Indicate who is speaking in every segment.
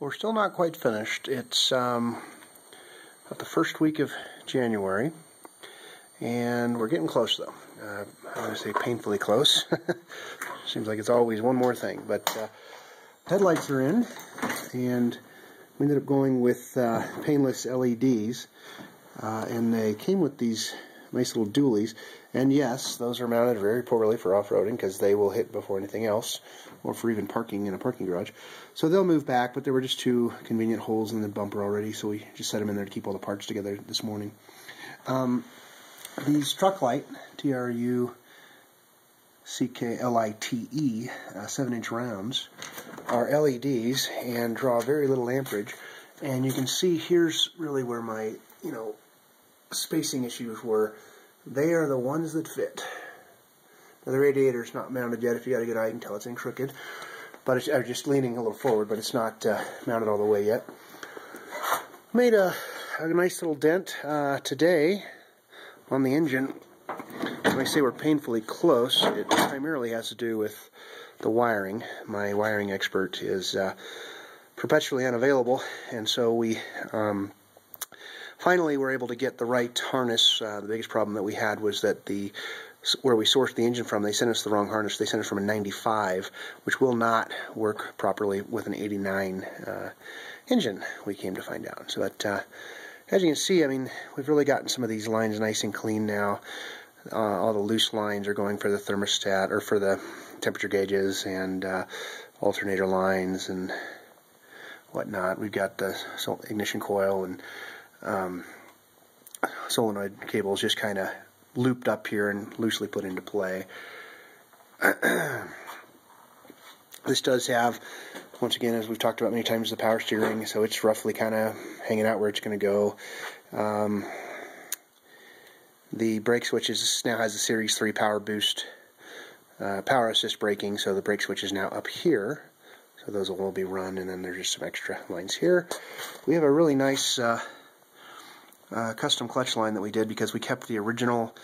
Speaker 1: We're still not quite finished. It's about the first week of January, and we're getting close though. I want to say painfully close. Seems like it's always one more thing, but headlights are in, and we ended up going with painless LEDs, and they came with these nice little dualies, and yes, those are mounted very poorly for off-roading because they will hit before anything else, or for even parking in a parking garage. So they'll move back, but there were just two convenient holes in the bumper already, so we just set them in there to keep all the parts together this morning. These truck light, TRUCKLITE, 7-inch rounds, are LEDs and draw very little amperage. And you can see here's really where my, spacing issues were. They are the ones that fit. Now the radiator's not mounted yet. If you got a good eye, you can tell it's in crooked. But I'm just leaning a little forward, but it's not mounted all the way yet. Made a nice little dent today on the engine. When I say we're painfully close, it primarily has to do with the wiring. My wiring expert is perpetually unavailable, and so we finally were able to get the right harness. The biggest problem that we had was that where we sourced the engine from, they sent us the wrong harness. They sent us from a 95, which will not work properly with an 89 engine, we came to find out. So that, as you can see, I mean, we've really gotten some of these lines nice and clean now. All the loose lines are going for the thermostat, or for the temperature gauges, and alternator lines and whatnot. We've got the ignition coil and solenoid cables just kind of looped up here and loosely put into play. This does have, once again, as we've talked about many times, the power steering, so it's roughly kind of hanging out where it's going to go. The brake switches now has the Series 3 Power Boost, Power Assist braking, so the brake switch is now up here. So those will all be run, and then there's just some extra lines here. We have a really nice custom clutch line that we did because we kept the original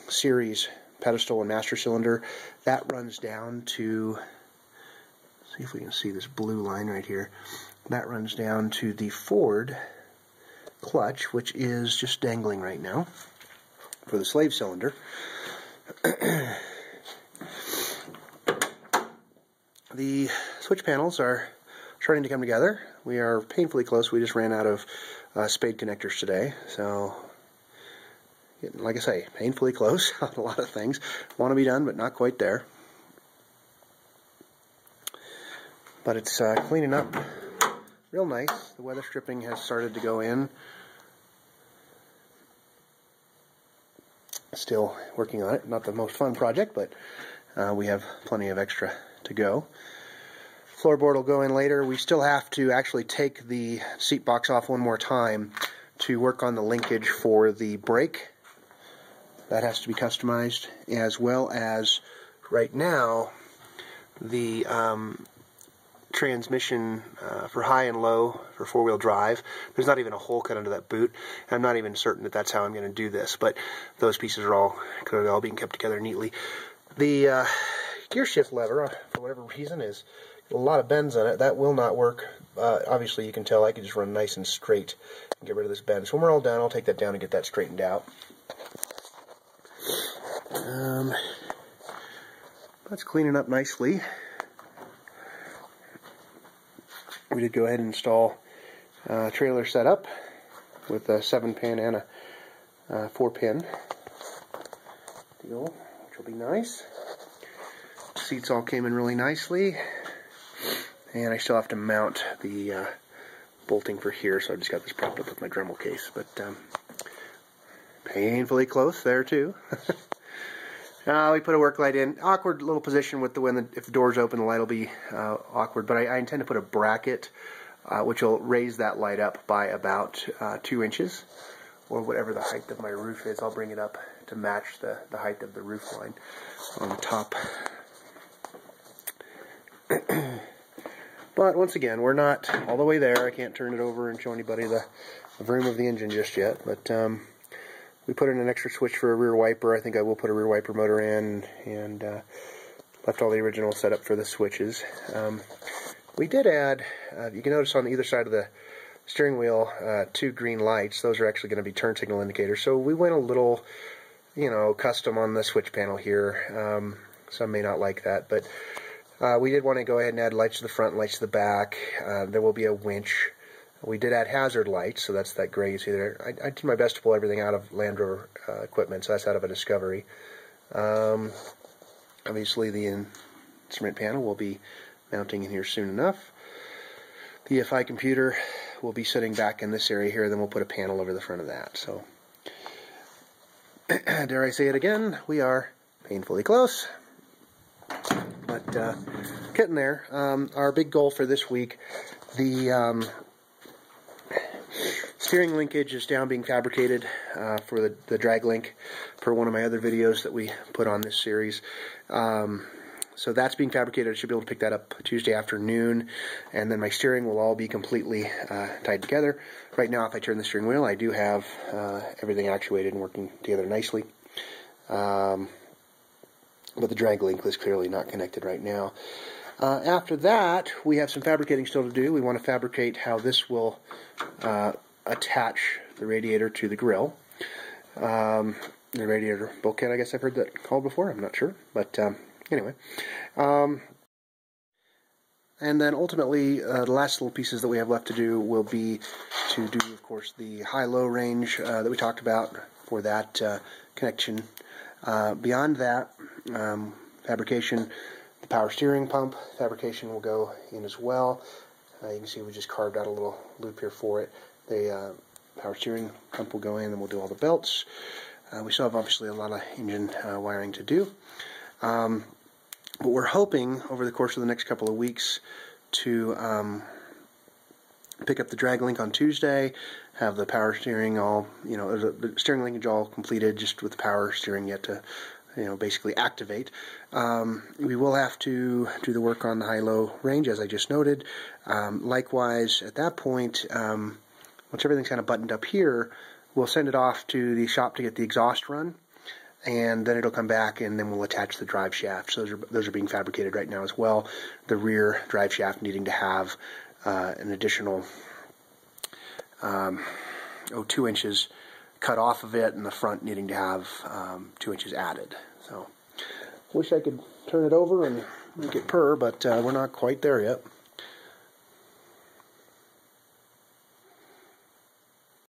Speaker 1: series pedestal and master cylinder. That runs down to, see if we can see this blue line right here. That runs down to the Ford clutch, which is just dangling right now for the slave cylinder. The switch panels are starting to come together. We are painfully close. We just ran out of spade connectors today, so like I say, painfully close on a lot of things. Want to be done, but not quite there. But it's cleaning up real nice. The weather stripping has started to go in. Still working on it. Not the most fun project, but we have plenty of extra to go. Floorboard will go in later. We still have to actually take the seat box off one more time to work on the linkage for the brake. That has to be customized, as well as right now the transmission for high and low for four-wheel drive. There's not even a hole cut under that boot. I'm not even certain that that's how I'm going to do this, but those pieces are all being kept together neatly. The gear shift lever, for whatever reason, is a lot of bends on it. That will not work. Obviously, you can tell I can just run nice and straight and get rid of this bend. So when we're all done, I'll take that down and get that straightened out. That's cleaning up nicely. We did go ahead and install a trailer setup with a 7-pin and a 4-pin deal, which will be nice. Seats all came in really nicely, and I still have to mount the bolting for here, so I just got this propped up with my Dremel case, but painfully close there too. We put a work light in. Awkward little position with if the door's open, the light will be awkward, but I intend to put a bracket which will raise that light up by about 2 inches, or whatever the height of my roof is. I'll bring it up to match the height of the roof line on the top. But once again, we're not all the way there. I can't turn it over and show anybody the vroom of the engine just yet, but we put in an extra switch for a rear wiper. I think I will put a rear wiper motor in, and left all the original setup for the switches. We did add, you can notice on either side of the steering wheel, 2 green lights. Those are actually going to be turn signal indicators. So we went a little, custom on the switch panel here. Some may not like that, but we did want to go ahead and add lights to the front, lights to the back. There will be a winch. We did add hazard lights, so that's that gray you see there. I did my best to pull everything out of Land Rover equipment, so that's out of a Discovery. Obviously the instrument panel will be mounting in here soon enough. The EFI computer will be sitting back in this area here, then we'll put a panel over the front of that. So, dare I say it again, we are painfully close, but getting there. Our big goal for this week, the steering linkage is down being fabricated for the drag link per one of my other videos that we put on this series. So that's being fabricated. I should be able to pick that up Tuesday afternoon, and then my steering will all be completely tied together. Right now, if I turn the steering wheel, I do have everything actuated and working together nicely. But the drag link is clearly not connected right now. After that, we have some fabricating still to do. We want to fabricate how this will attach the radiator to the grill. The radiator bulkhead, I guess I've heard that called before. I'm not sure, but anyway. And then ultimately, the last little pieces that we have left to do will be to do, of course, the high-low range that we talked about for that connection. Beyond that, fabrication, the power steering pump fabrication will go in as well. You can see we just carved out a little loop here for it. The power steering pump will go in, and we'll do all the belts. We still have obviously a lot of engine wiring to do. But we're hoping over the course of the next couple of weeks to pick up the drag link on Tuesday, have the power steering all, the steering linkage all completed, just with the power steering yet to, basically activate. We will have to do the work on the high-low range, as I just noted. Likewise, at that point, once everything's kind of buttoned up here, we'll send it off to the shop to get the exhaust run, and then it'll come back, and then we'll attach the drive shaft. So those are being fabricated right now as well. The rear drive shaft needing to have an additional 2 inches cut off of it, and the front needing to have 2 inches added. So, wish I could turn it over and make it purr, but we're not quite there yet.